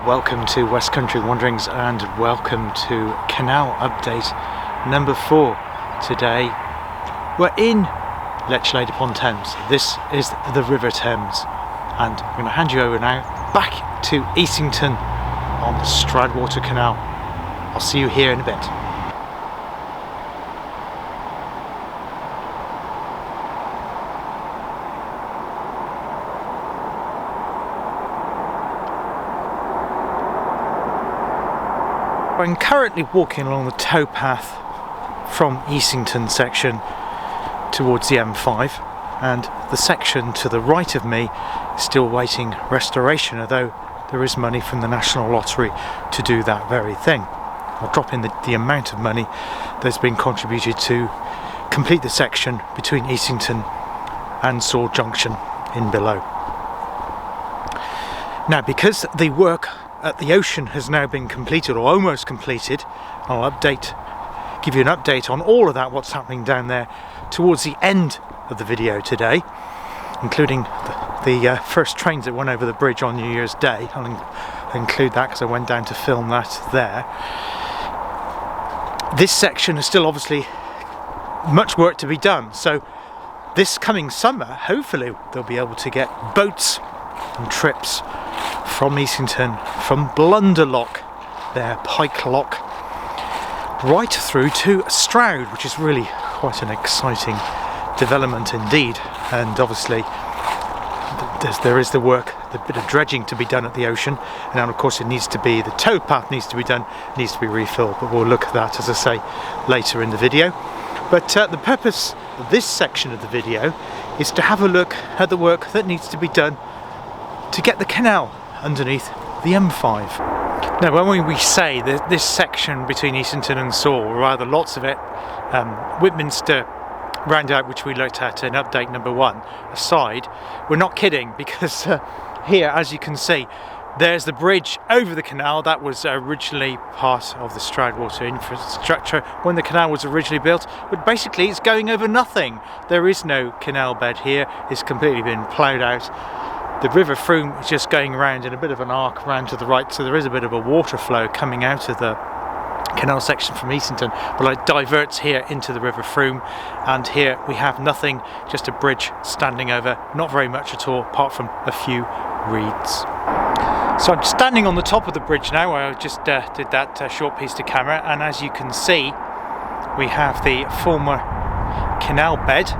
welcome to West Country Wanderings and welcome to Canal Update number 4. Today we're in Lechlade upon Thames. This is the River Thames and I'm going to hand you over now back to Eastington on the Stroudwater Canal. I'll see you here in a bit. I'm currently walking along the towpath from Eastington section towards the M5, and the section to the right of me is still waiting restoration, although there is money from the National Lottery to do that very thing. I'll drop in the amount of money that's been contributed to complete the section between Eastington and Sword Junction in below. Now, because the work at the ocean has now been completed, or almost completed, I'll give you an update on all of that, what's happening down there towards the end of the video today, including the first trains that went over the bridge on New Year's Day. I'll include that because I went down to film that there. This section is still obviously much work to be done, so this coming summer hopefully they'll be able to get boats and trips from Eastington, from Blunderlock, their Pike Lock, right through to Stroud, which is really quite an exciting development indeed. And obviously there is the work, the bit of dredging to be done at the ocean, and now of course it needs to be, the towpath needs to be done, needs to be refilled, but we'll look at that, as I say, later in the video. But the purpose of this section of the video is to have a look at the work that needs to be done to get the canal underneath the M5. Now, when we say that this section between Eastington and Saul, or rather lots of it, Whitminster roundabout, which we looked at in update number 1 aside, we're not kidding, because here, as you can see, there's the bridge over the canal that was originally part of the Stroudwater infrastructure when the canal was originally built, but basically it's going over nothing. There is no canal bed here, it's completely been ploughed out. The River Froome is just going around in a bit of an arc round to the right, so there is a bit of a water flow coming out of the canal section from Eastington, but it diverts here into the River Froome, and here we have nothing, just a bridge standing over, not very much at all, apart from a few reeds. So I'm standing on the top of the bridge now, where I just did that short piece to camera, and as you can see, we have the former canal bed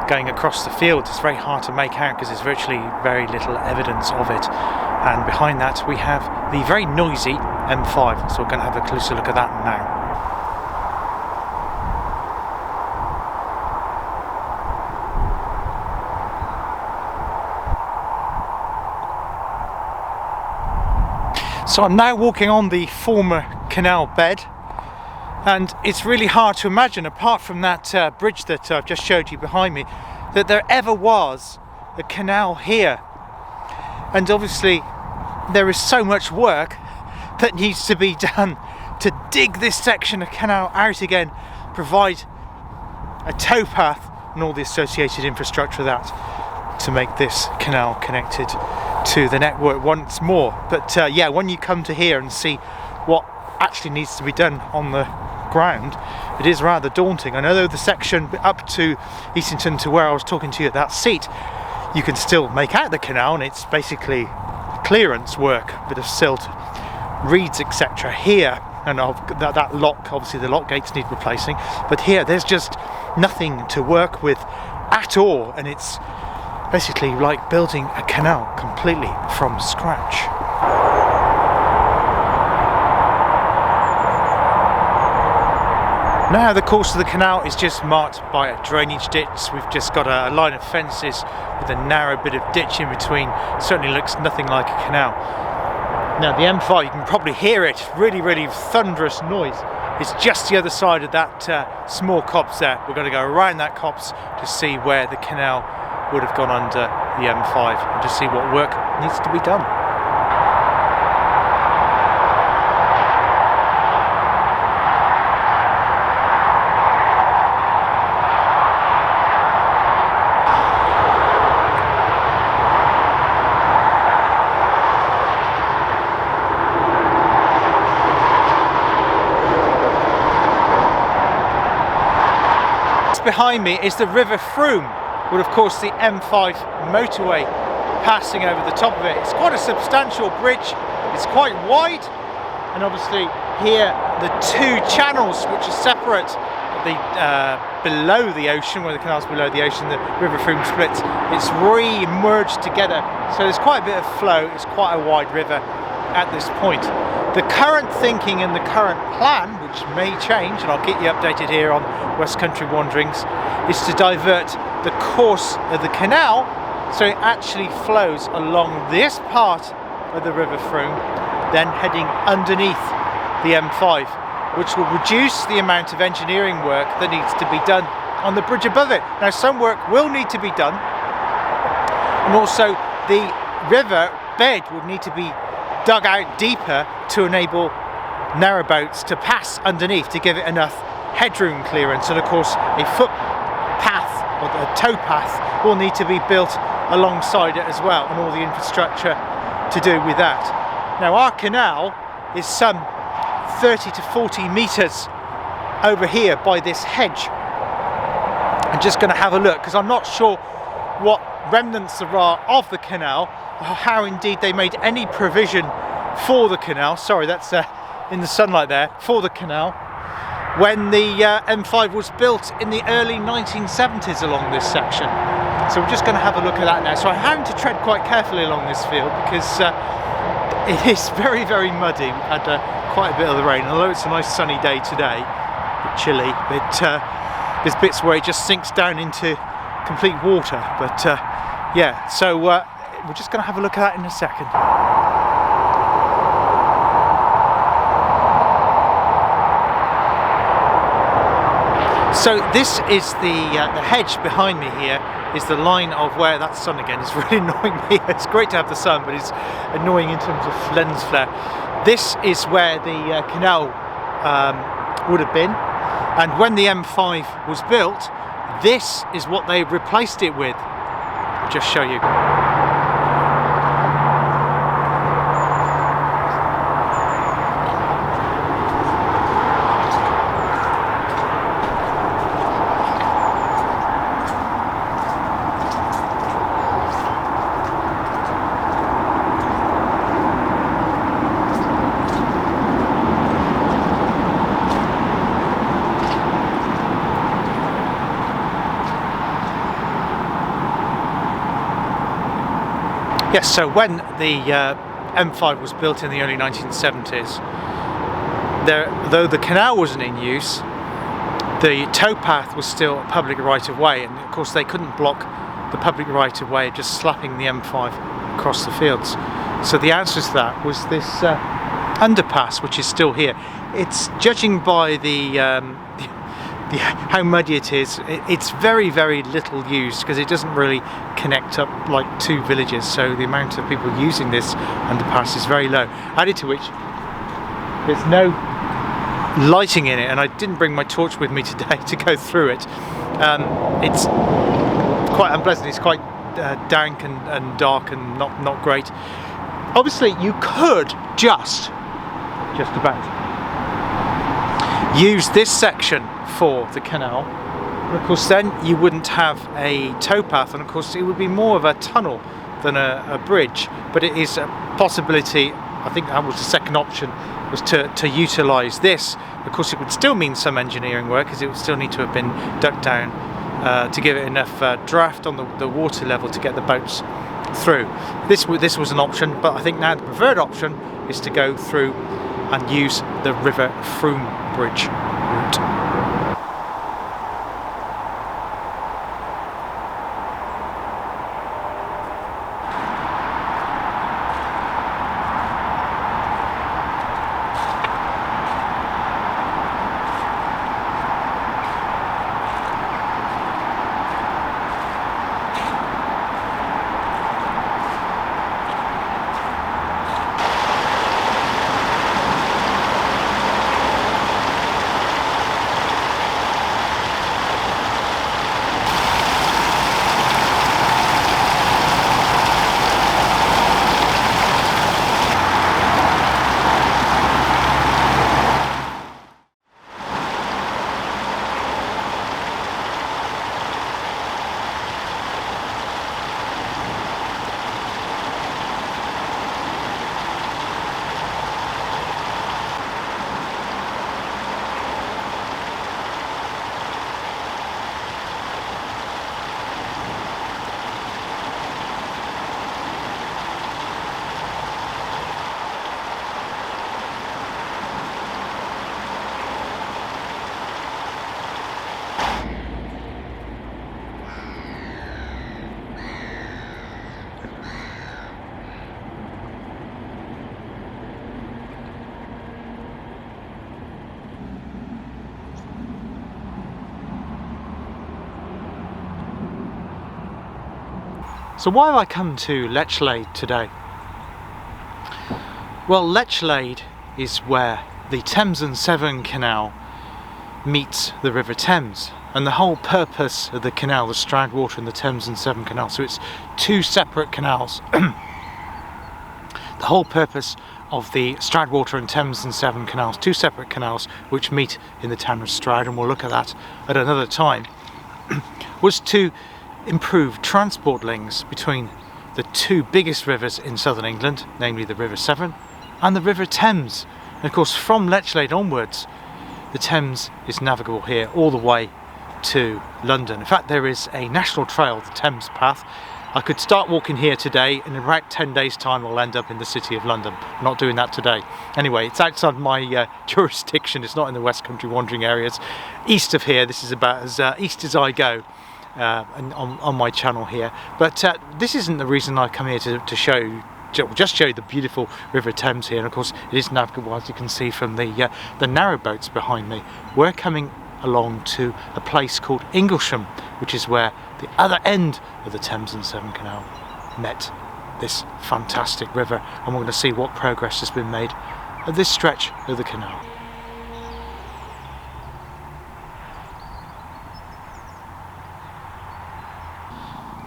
going across the field. It's very hard to make out because there's virtually very little evidence of it, and behind that we have the very noisy M5, so we're going to have a closer look at that now. So I'm now walking on the former canal bed, and it's really hard to imagine, apart from that bridge that I've just showed you behind me, that there ever was a canal here. And obviously there is so much work that needs to be done to dig this section of canal out again, provide a towpath and all the associated infrastructure that to make this canal connected to the network once more. But yeah, when you come to here and see what actually needs to be done on the ground, it is rather daunting. I know the section up to Eastington to where I was talking to you at that seat, you can still make out the canal, and it's basically clearance work, a bit of silt, reeds, etc. Here, and that lock, obviously the lock gates need replacing, but here there's just nothing to work with at all, and it's basically like building a canal completely from scratch. Now the course of the canal is just marked by a drainage ditch. We've just got a line of fences with a narrow bit of ditch in between. Certainly looks nothing like a canal. Now the M5, you can probably hear it, really thunderous noise. It's just the other side of that small copse there. We're going to go around that copse to see where the canal would have gone under the M5 and to see what work needs to be done. behind me is the River Frome, with of course the M5 motorway passing over the top of it. It's quite a substantial bridge, it's quite wide, and obviously here the two channels which are separate the below the ocean, where the canal's below the ocean, the River Frome splits, it's re-merged together, so there's quite a bit of flow. It's quite a wide river at this point. The current thinking and the current plan, which may change, and I'll keep you updated here on West Country Wanderings, is to divert the course of the canal so it actually flows along this part of the River Frome, then heading underneath the M5, which will reduce the amount of engineering work that needs to be done on the bridge above it. Now, some work will need to be done, and also the river bed would need to be dug out deeper to enable narrowboats to pass underneath, to give it enough headroom clearance. And of course a footpath or a towpath will need to be built alongside it as well, and all the infrastructure to do with that. Now, our canal is some 30 to 40 metres over here by this hedge. I'm just going to have a look, because I'm not sure what remnants there are of the canal, or how indeed they made any provision for the canal. Sorry, that's in the sunlight there, for the canal, when the M5 was built in the early 1970s along this section. So we're just going to have a look at that now. So I'm having to tread quite carefully along this field, because it is very, very muddy. We've had quite a bit of the rain, although it's a nice sunny day today, a bit chilly, but there's bits where it just sinks down into complete water. But yeah, so we're just going to have a look at that in a second. So this is the hedge behind me here, is the line of where that sun again is really annoying me. It's great to have the sun, but it's annoying in terms of lens flare. This is where the canal would have been, and when the M5 was built, this is what they replaced it with. I'll just show you. Yes, so when the M5 was built in the early 1970s, though the canal wasn't in use, the towpath was still a public right-of-way, and of course they couldn't block the public right-of-way just slapping the M5 across the fields. So the answer to that was this underpass, which is still here. It's, judging by how muddy it is, it's very, very little used, because it doesn't really connect up like two villages, so the amount of people using this underpass is very low. Added to which, there's no lighting in it, and I didn't bring my torch with me today to go through it. It's quite unpleasant. It's quite dank and dark and not great. Obviously you could just about use this section for the canal, but of course then you wouldn't have a towpath, and of course it would be more of a tunnel than a bridge. But it is a possibility. I think that was the second option, was to utilise this. Of course it would still mean some engineering work, because it would still need to have been dug down to give it enough draft on the water level to get the boats through. This was an option, but I think now the preferred option is to go through and use the River Frome bridge route. So why have I come to Lechlade today? Well, Lechlade is where the Thames and Severn Canal meets the River Thames, and the whole purpose of the canal, the Stroudwater and the Thames and Severn Canal, so it's two separate canals. The whole purpose of the Stroudwater and Thames and Severn Canals, two separate canals which meet in the town of Stroud, and we'll look at that at another time, was to improve transport links between the two biggest rivers in southern England, namely the River Severn and the River Thames. And of course, from Lechlade onwards, the Thames is navigable here all the way to London. In fact, there is a national trail, the Thames Path. I could start walking here today, and in about 10 days time I'll end up in the city of London. I'm not doing that today. Anyway, it's outside my jurisdiction. It's not in the West Country wandering areas. East of here, this is about as east as I go. On my channel here, but this isn't the reason I come here to just show you the beautiful River Thames here, and of course it is navigable, as you can see from the narrow boats behind me. We're coming along to a place called Inglesham, which is where the other end of the Thames and Severn Canal met this fantastic river, and we're going to see what progress has been made at this stretch of the canal.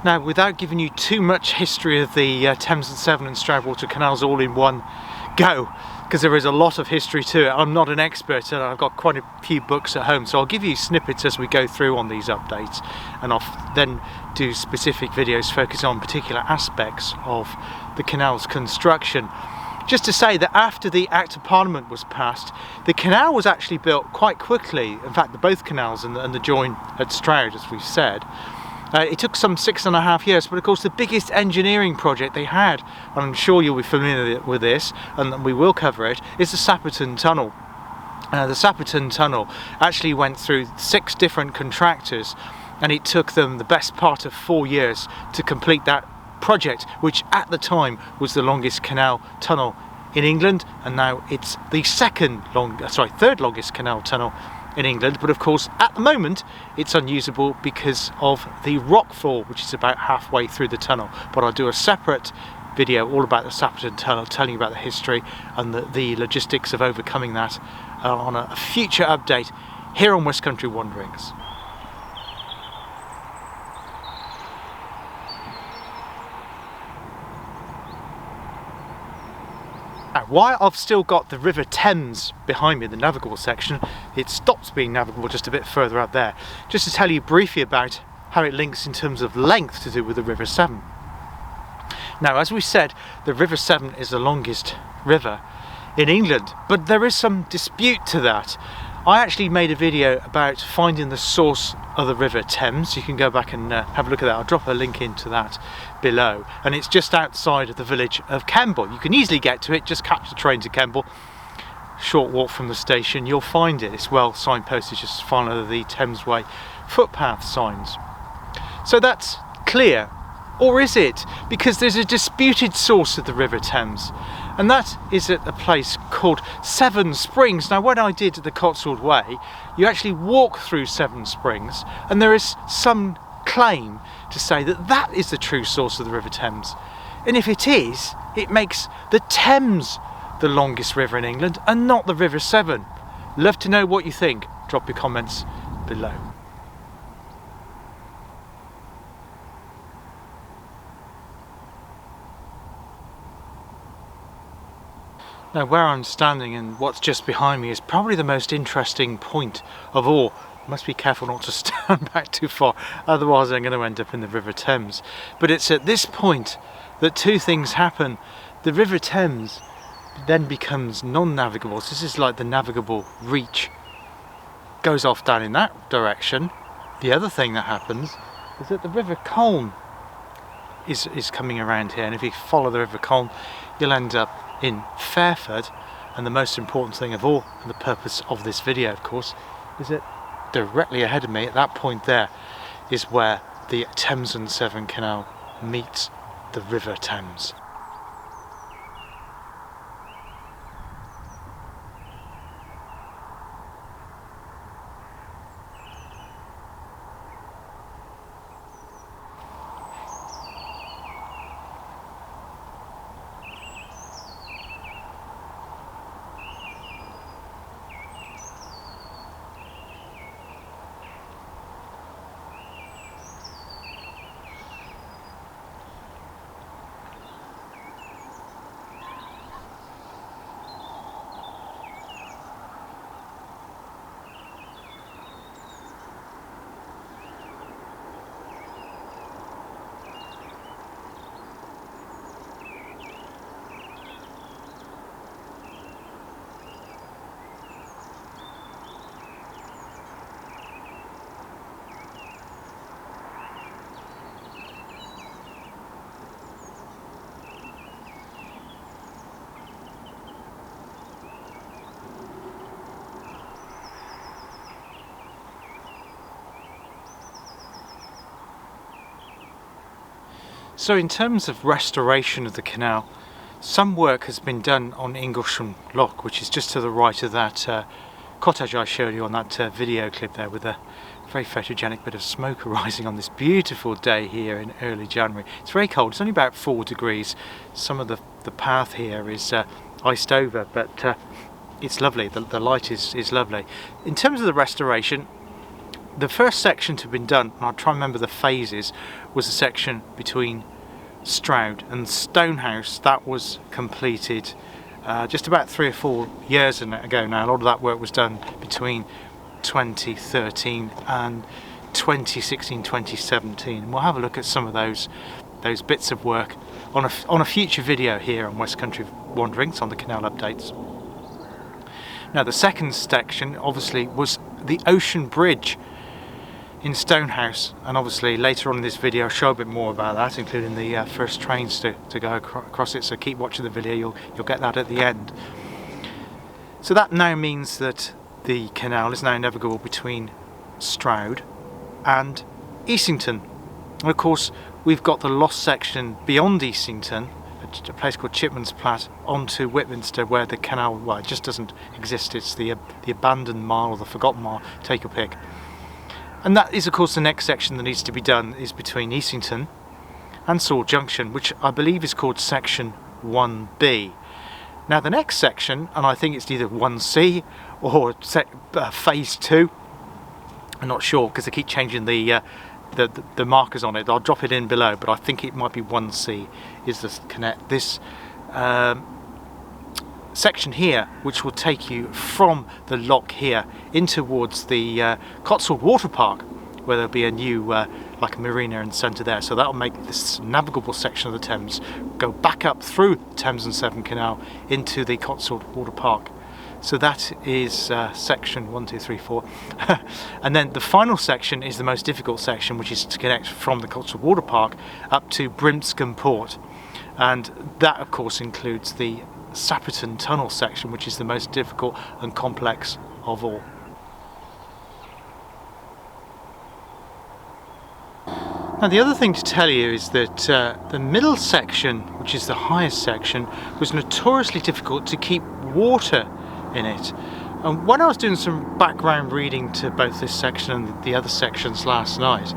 Now, without giving you too much history of the Thames and Severn and Stroudwater canals all in one go, because there is a lot of history to it. I'm not an expert, and I've got quite a few books at home, so I'll give you snippets as we go through on these updates, and I'll then do specific videos focusing on particular aspects of the canal's construction. Just to say that after the Act of Parliament was passed, the canal was actually built quite quickly. In fact, both canals and the join at Stroud, as we've said. It took some 6.5 years, but of course the biggest engineering project they had, and I'm sure you'll be familiar with this, and we will cover it, is the Sapperton Tunnel. The Sapperton Tunnel actually went through 6 different contractors, and it took them the best part of 4 years to complete that project, which at the time was the longest canal tunnel in England, and now it's the third longest canal tunnel in England. But of course at the moment it's unusable because of the rockfall, which is about halfway through the tunnel. But I'll do a separate video all about the Sapperton Tunnel, telling you about the history and the logistics of overcoming that on a future update here on West Country Wanderings. Now, while I've still got the River Thames behind me, the navigable section, it stops being navigable just a bit further up there. Just to tell you briefly about how it links in terms of length to do with the River Severn. Now, as we said, the River Severn is the longest river in England, but there is some dispute to that. I actually made a video about finding the source of the River Thames. You can go back and have a look at that. I'll drop a link into that below, and it's just outside of the village of Kemble. You can easily get to it, just catch the train to Kemble, short walk from the station, you'll find it. It's well signposted, just follow the Thamesway footpath signs. So that's clear, or is it? Because there's a disputed source of the River Thames, and that is at a place called Severn Springs. Now, when I did the Cotswold Way, you actually walk through Severn Springs, and there is some claim to say that that is the true source of the River Thames. And if it is, it makes the Thames the longest river in England and not the River Severn. Love to know what you think. Drop your comments below. Now, where I'm standing and what's just behind me is probably the most interesting point of all. I must be careful not to stand back too far, otherwise I'm going to end up in the River Thames. But it's at this point that two things happen. The River Thames then becomes non-navigable. So this is like the navigable reach. Goes off down in that direction. The other thing that happens is that the River Colne is coming around here, and if you follow the River Colne, you'll end up in Fairford. And the most important thing of all, and the purpose of this video of course, is that directly ahead of me at that point there is where the Thames and Severn Canal meets the River Thames. So in terms of restoration of the canal, some work has been done on Inglesham Lock, which is just to the right of that cottage I showed you on that video clip there, with a very photogenic bit of smoke arising on this beautiful day here in early January. It's very cold, it's only about 4 degrees. Some of the path here is iced over, but it's lovely, the light is lovely. In terms of the restoration, the first section to have been done, and I'll try and remember the phases, was the section between Stroud and Stonehouse. That was completed just about 3 or 4 years ago now. A lot of that work was done between 2013 and 2016-2017. We'll have a look at some of those bits of work on a future video here on West Country Wanderings on the canal updates. Now the second section obviously was the Ocean Bridge in Stonehouse, and obviously later on in this video I'll show a bit more about that, including the first trains to go across it, so keep watching the video, you'll get that at the end. So that now means that the canal is now navigable between Stroud and Eastington. And of course we've got the lost section beyond Eastington, a place called Chipman's Plat, onto Whitminster, where the canal, well, it just doesn't exist. It's the abandoned mile, or the forgotten mile, take your pick. And that is of course the next section that needs to be done, is between Eastington and Sewell Junction, which I believe is called section 1B. Now the next section, and I think it's either 1C or phase 2, I'm not sure because they keep changing the markers on it. I'll drop it in below, but I think it might be 1C, is this section here, which will take you from the lock here in towards the Cotswold Water Park, where there'll be a new like a marina and centre there. So that'll make this navigable section of the Thames go back up through the Thames and Severn Canal into the Cotswold Water Park. So that is section 1, 2, 3, 4. And then the final section is the most difficult section, which is to connect from the Cotswold Water Park up to Brimscombe Port. And that of course includes the Sapperton Tunnel section, which is the most difficult and complex of all. Now the other thing to tell you is that the middle section, which is the highest section, was notoriously difficult to keep water in it. And when I was doing some background reading to both this section and the other sections last night,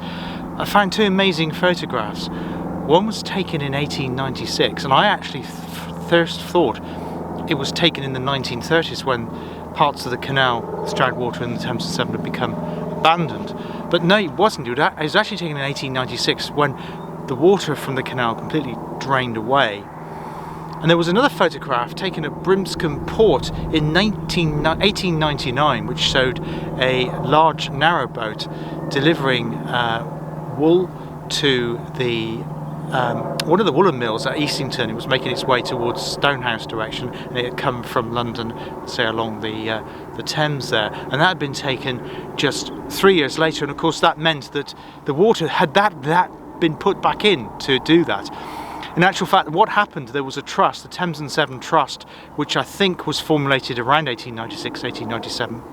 I found 2 amazing photographs. One was taken in 1896, and I actually first thought it was taken in the 1930s, when parts of the canal, Stroudwater and the Thames Severn, had become abandoned. But no, it wasn't. It was actually taken in 1896, when the water from the canal completely drained away. And there was another photograph taken at Brimscombe Port in 1899, which showed a large narrowboat delivering wool to the one of the woolen mills at Eastington. It was making its way towards Stonehouse direction, and it had come from London, say along the Thames there, and that had been taken just 3 years later. And of course that meant that the water had that been put back in to do that. In actual fact, what happened, there was a trust, the Thames and Severn Trust, which I think was formulated around 1896, 1897,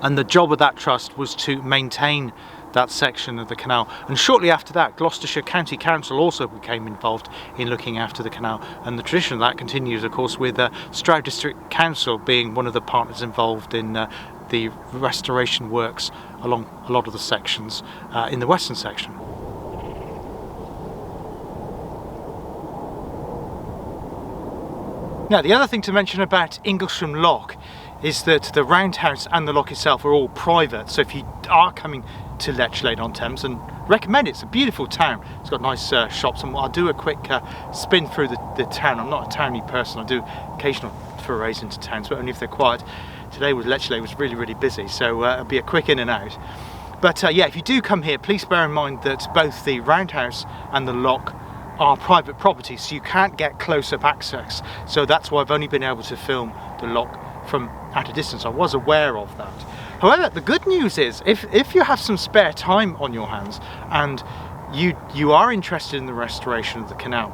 and the job of that trust was to maintain that section of the canal. And shortly after that, Gloucestershire County Council also became involved in looking after the canal, and the tradition of that continues of course with Stroud District Council being one of the partners involved in the restoration works along a lot of the sections in the western section. Now the other thing to mention about Inglesham Lock is that the roundhouse and the lock itself are all private, so if you are coming to Lechlade-on-Thames, and recommend it, it's a beautiful town, it's got nice shops, and I'll do a quick spin through the town. I'm not a towny person, I do occasional forays into towns, but only if they're quiet. Today Lechlade was really busy, so it'll be a quick in and out. But yeah, if you do come here, please bear in mind that both the roundhouse and the lock are private property, so you can't get close-up access. So that's why I've only been able to film the lock from at a distance. I was aware of that. However, the good news is, if you have some spare time on your hands and you are interested in the restoration of the canal,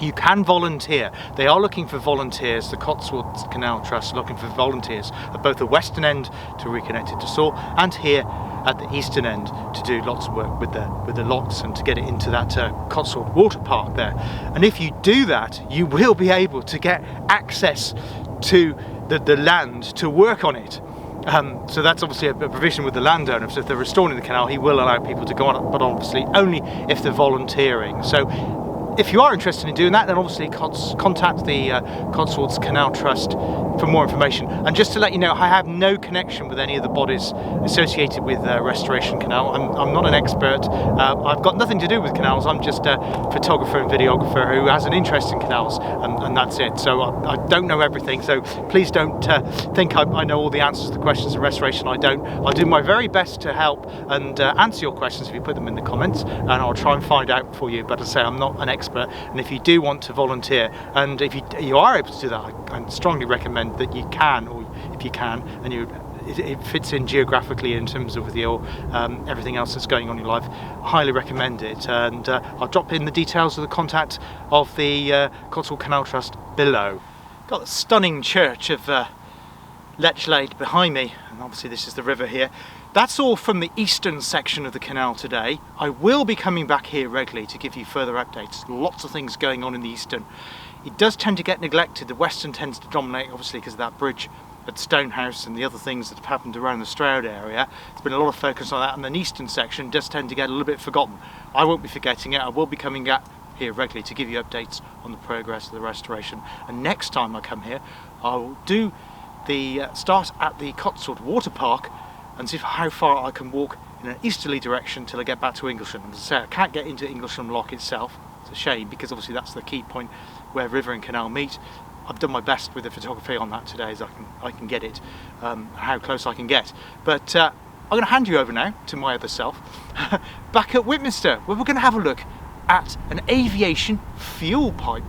you can volunteer. They are looking for volunteers. The Cotswold Canals Trust are looking for volunteers at both the western end to reconnect it to Sewell, and here at the eastern end to do lots of work with the locks and to get it into that Cotswold Water Park there. And if you do that, you will be able to get access to the land to work on it. So that's obviously a provision with the landowner. So if they're restoring the canal, he will allow people to go on it, but obviously only if they're volunteering. So if you are interested in doing that, then obviously contact the Cotswold Canals Trust for more information. And just to let you know, I have no connection with any of the bodies associated with Restoration Canal. I'm not an expert. I've got nothing to do with canals. I'm just a photographer and videographer who has an interest in canals, and that's it. So I don't know everything. So please don't think I know all the answers to the questions of restoration. I don't. I'll do my very best to help and answer your questions if you put them in the comments, and I'll try and find out for you. But as I say, I'm not an expert. And if you do want to volunteer, and if you are able to do that, I strongly recommend that you can, or if you can, and it fits in geographically in terms of with your everything else that's going on in your life, highly recommend it. And I'll drop in the details of the contact of the Cotswold Canal Trust below. Got the stunning church of Lechlade behind me, and obviously this is the river here. That's all from the eastern section of the canal today. I will be coming back here regularly to give you further updates. Lots of things going on in the eastern. It does tend to get neglected. The western tends to dominate, obviously, because of that bridge at Stonehouse and the other things that have happened around the Stroud area. There's been a lot of focus on that, and the eastern section does tend to get a little bit forgotten. I won't be forgetting it. I will be coming back here regularly to give you updates on the progress of the restoration. And next time I come here, I will do the start at the Cotswold Water Park and see how far I can walk in an easterly direction till I get back to Inglesham. As I say, I can't get into Inglesham Lock itself. It's a shame, because obviously that's the key point where river and canal meet. I've done my best with the photography on that today as I can get it, how close I can get. But I'm going to hand you over now to my other self, back at Whitminster, where we're going to have a look at an aviation fuel pipe.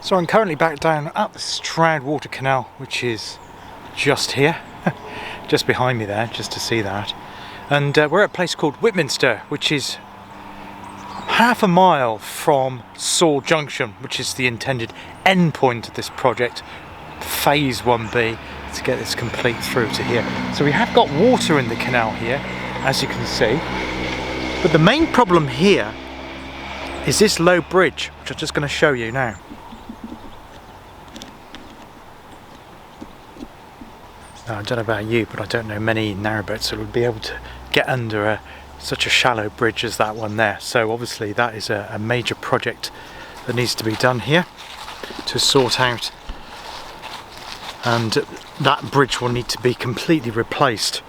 So I'm currently back down at the Stroudwater Canal, which is just here, just behind me there, just to see that. And we're at a place called Whitminster, which is half a mile from Saul Junction, which is the intended end point of this project, phase 1B, to get this complete through to here. So we have got water in the canal here, as you can see. But the main problem here is this low bridge, which I'm just going to show you now. Now, I don't know about you, but I don't know many narrowboats that would be able to get under such a shallow bridge as that one there. So obviously that is a major project that needs to be done here to sort out, and that bridge will need to be completely replaced.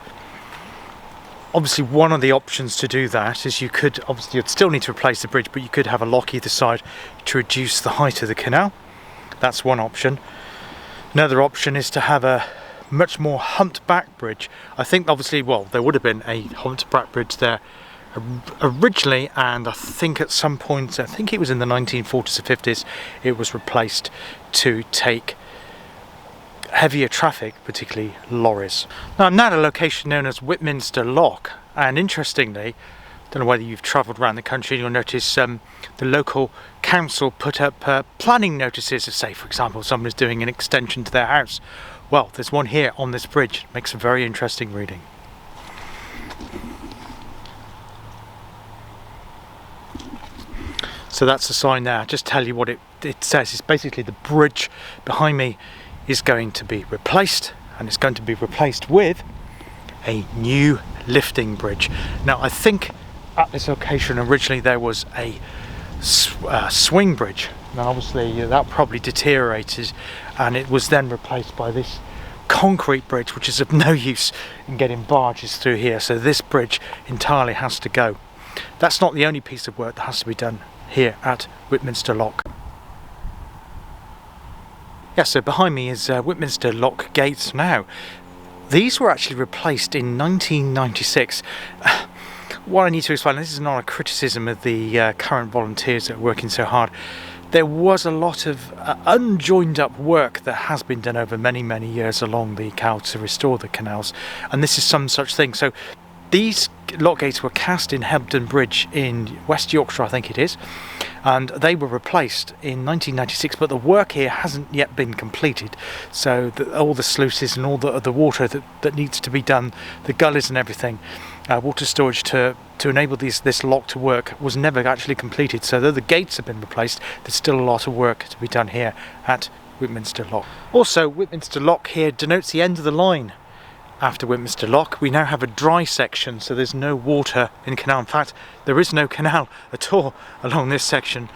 Obviously one of the options to do that is you'd still need to replace the bridge, but you could have a lock either side to reduce the height of the canal. That's one option. Another option is to have a much more humped back bridge. I think obviously, well, there would have been a humped back bridge there originally, and I think at some point, I think it was in the 1940s or 50s, it was replaced to take heavier traffic, particularly lorries. Now I'm now at a location known as Whitminster Lock, and interestingly, I don't know whether you've travelled around the country, you'll notice the local council put up planning notices of, say for example, someone is doing an extension to their house. Well, there's one here on this bridge. It makes a very interesting reading. So that's the sign there. I'll just tell you what it says. It's basically the bridge behind me is going to be replaced, and it's going to be replaced with a new lifting bridge. Now I think at this location originally there was a swing bridge. Now obviously that probably deteriorated, and it was then replaced by this concrete bridge, which is of no use in getting barges through here. So this bridge entirely has to go. That's not the only piece of work that has to be done here at Whitminster Lock. Yeah, so behind me is Whitminster Lock gates now. These were actually replaced in 1996. What I need to explain, this is not a criticism of the current volunteers that are working so hard. There was a lot of unjoined up work that has been done over many years along the canal to restore the canals, and this is some such thing. So These lock gates were cast in Hebden Bridge in West Yorkshire, I think it is, and they were replaced in 1996, but the work here hasn't yet been completed. So all the sluices and all the water that needs to be done, the gullies and everything, water storage to enable this lock to work was never actually completed. So though the gates have been replaced, there's still a lot of work to be done here at Whitminster Lock. Also, Whitminster Lock here denotes the end of the line. After Whitminster Lock, we now have a dry section, so there's no water in canal. In fact, there is no canal at all along this section,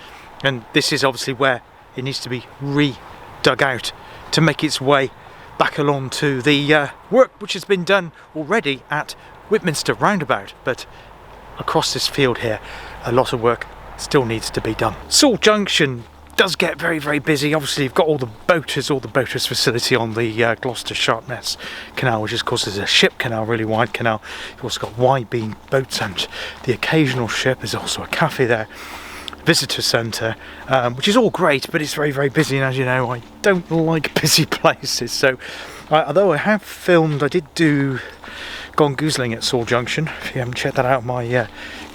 and this is obviously where it needs to be dug out to make its way back along to the work which has been done already at Whitminster roundabout. But across this field here, a lot of work still needs to be done. Cotswold Junction does get very, very busy. Obviously you've got all the boaters facility on the Gloucester Sharpness Canal, which of course is a ship canal, really wide canal. You've also got wide beam boats and the occasional ship. There's also a cafe there, visitor centre, which is all great, but it's very, very busy, and as you know, I don't like busy places. So although I have filmed, I did do Gone Goozling at Cotswold Junction. If you haven't checked that out, my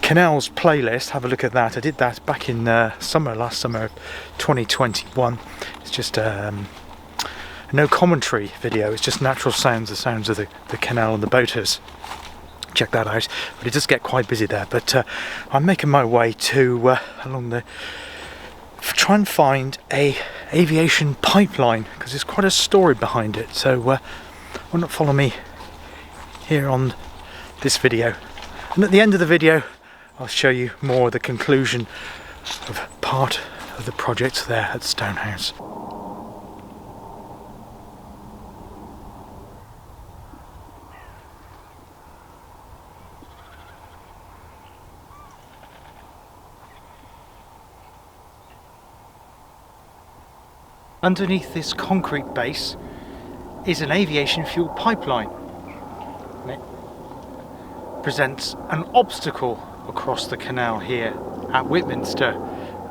Canals playlist, have a look at that. I did that back in last summer 2021. It's just no commentary video, it's just natural sounds, the sounds of the canal and the boaters. Check that out. But it does get quite busy there. But I'm making my way to along the try and find a aviation pipeline, because there's quite a story behind it. So why not follow me here on this video, and at the end of the video I'll show you more of the conclusion of part of the project there at Stonehouse. Underneath this concrete base is an aviation fuel pipeline. And it presents an obstacle across the canal here at Whitminster.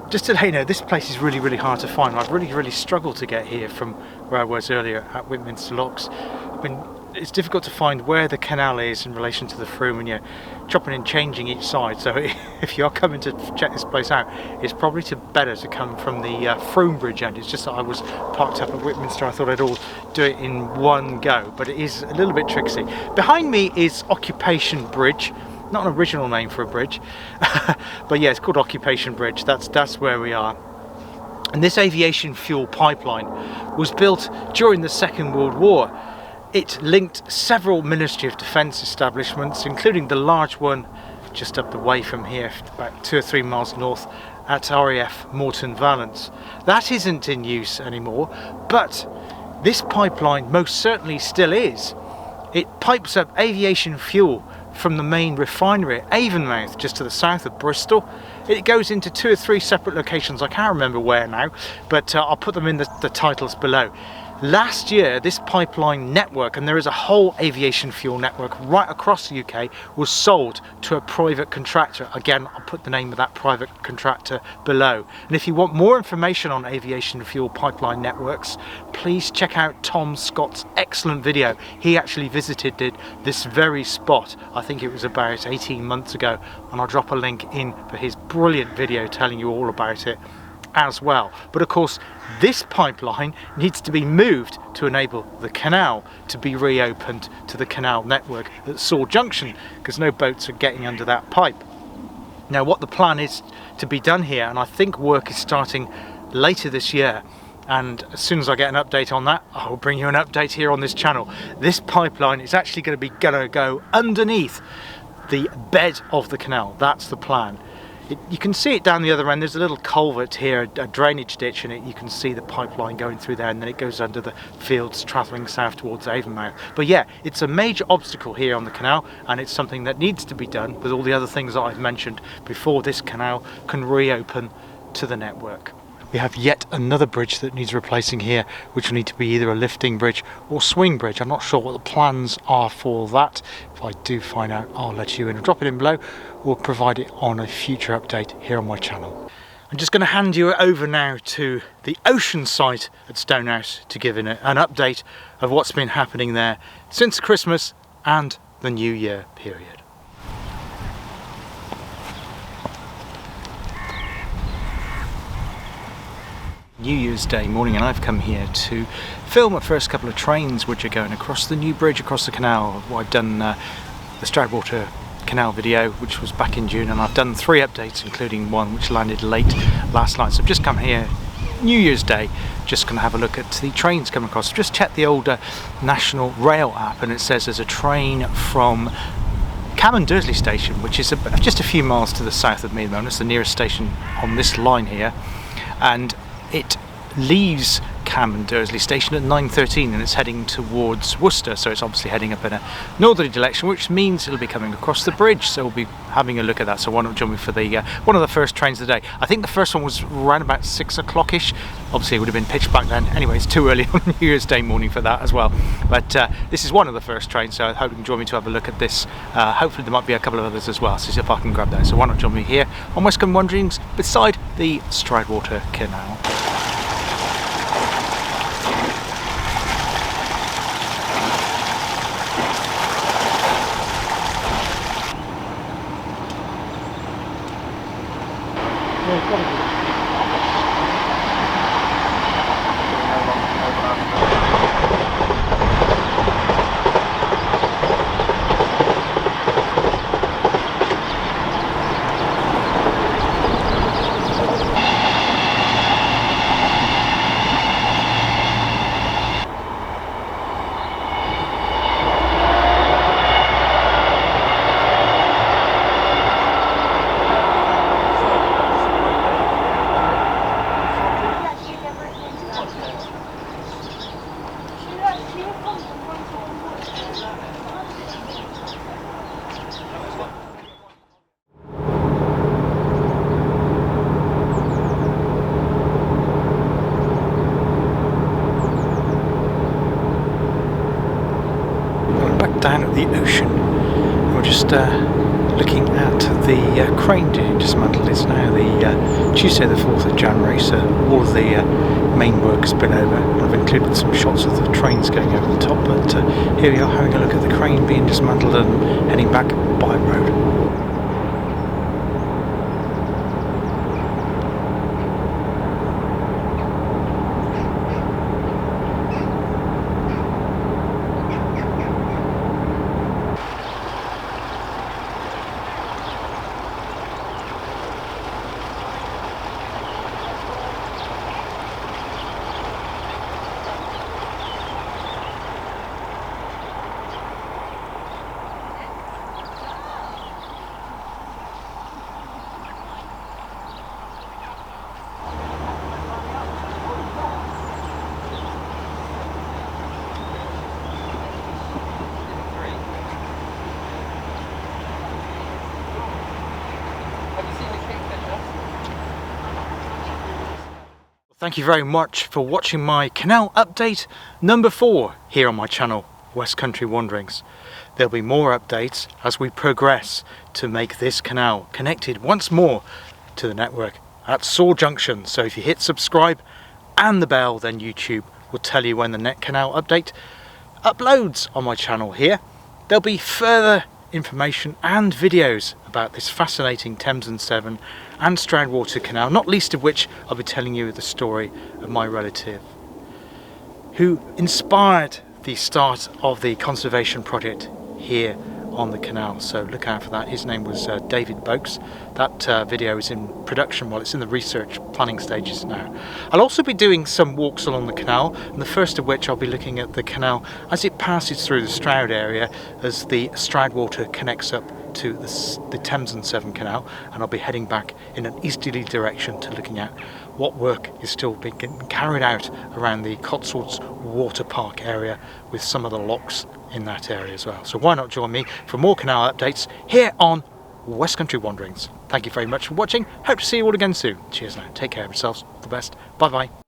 Just to let you know, this place is really, really hard to find. I've really struggled to get here from where I was earlier at Whitminster Locks. It's difficult to find where the canal is in relation to the Froome when you're chopping and changing each side. So if you are coming to check this place out, it's probably better to come from the Froome Bridge end. It's just that I was parked up at Whitminster. I thought I'd all do it in one go, but it is a little bit tricksy. Behind me is Occupation Bridge. Not an original name for a bridge, but yeah, it's called Occupation Bridge. That's where we are. And this aviation fuel pipeline was built during the Second World War. It linked several Ministry of Defence establishments, including the large one just up the way from here, about 2 or 3 miles north, at RAF Moreton Valence. That isn't in use anymore, but this pipeline most certainly still is. It pipes up aviation fuel from the main refinery at Avonmouth, just to the south of Bristol. It goes into 2 or 3 separate locations, I can't remember where now, but I'll put them in the titles below. Last year, this pipeline network, and there is a whole aviation fuel network right across the UK, was sold to a private contractor. Again, I'll put the name of that private contractor below. And if you want more information on aviation fuel pipeline networks, please check out Tom Scott's excellent video. He actually visited this very spot, I think it was about 18 months ago, and I'll drop a link in for his brilliant video telling you all about it as well. But of course, this pipeline needs to be moved to enable the canal to be reopened to the canal network at Cotswold Junction, because no boats are getting under that pipe. Now, what the plan is to be done here, and I think work is starting later this year, and as soon as I get an update on that, I'll bring you an update here on this channel. This pipeline is actually going to go underneath the bed of the canal. That's the plan. You can see it down the other end. There's a little culvert here, a drainage ditch, and you can see the pipeline going through there, and then it goes under the fields travelling south towards Avonmouth. But yeah, it's a major obstacle here on the canal, and it's something that needs to be done with all the other things that I've mentioned before this canal can reopen to the network. We have yet another bridge that needs replacing here, which will need to be either a lifting bridge or swing bridge. I'm not sure what the plans are for that. If I do find out, I'll let you in. I'll drop it in below, or provide it on a future update here on my channel. I'm just going to hand you over now to the ocean site at Stonehouse to give an update of what's been happening there since Christmas and the New Year period. New Year's Day morning, and I've come here to film the first couple of trains which are going across the new bridge across the canal. I've done the Stroudwater Canal video, which was back in June, and I've done 3 updates, including one which landed late last night. So I've just come here New Year's Day, just going to have a look at the trains coming across. I've just checked the older National Rail app, and it says there's a train from Dursley station, which is just a few miles to the south of me at the moment. It's the nearest station on this line here, and it leaves Dursley station at 9:13 and it's heading towards Worcester, so it's obviously heading up in a northerly direction, which means it'll be coming across the bridge, so we'll be having a look at that. So why not join me for the one of the first trains of the day. I think the first one was around about 6 o'clock-ish. Obviously it would have been pitch black then. Anyway, it's too early on New Year's Day morning for that as well, but this is one of the first trains, so I hope you can join me to have a look at this. Hopefully there might be a couple of others as well, so see if I can grab those. So why not join me here on West Country Wanderings beside the Stroudwater Canal. Down at the ocean, we're just looking at the crane being dismantled. It's now the Tuesday the 4th of January, so all of the main work has been over. I've included some shots of the trains going over the top, but here we are having a look at the crane being dismantled and heading back by road. Thank you very much for watching my canal update number 4 here on my channel, West Country Wanderings. There'll be more updates as we progress to make this canal connected once more to the network at Saw Junction. So if you hit subscribe and the bell, then YouTube will tell you when the net canal update uploads on my channel here. There'll be further information and videos about this fascinating Thames and Severn and Stroudwater Canal, not least of which I'll be telling you the story of my relative who inspired the start of the conservation project here on the canal. So look out for that. His name was David Boakes. That video is in production, well, it's in the research planning stages now. I'll also be doing some walks along the canal, and the first of which I'll be looking at the canal as it passes through the Stroud area as the Stroudwater connects up to the Thames and Severn Canal, and I'll be heading back in an easterly direction to looking at what work is still being carried out around the Cotswold Water Park area with some of the locks in that area as well. So why not join me for more canal updates here on West Country Wanderings. Thank you very much for watching. Hope to see you all again soon. Cheers now. Take care of yourselves. All the best. Bye bye.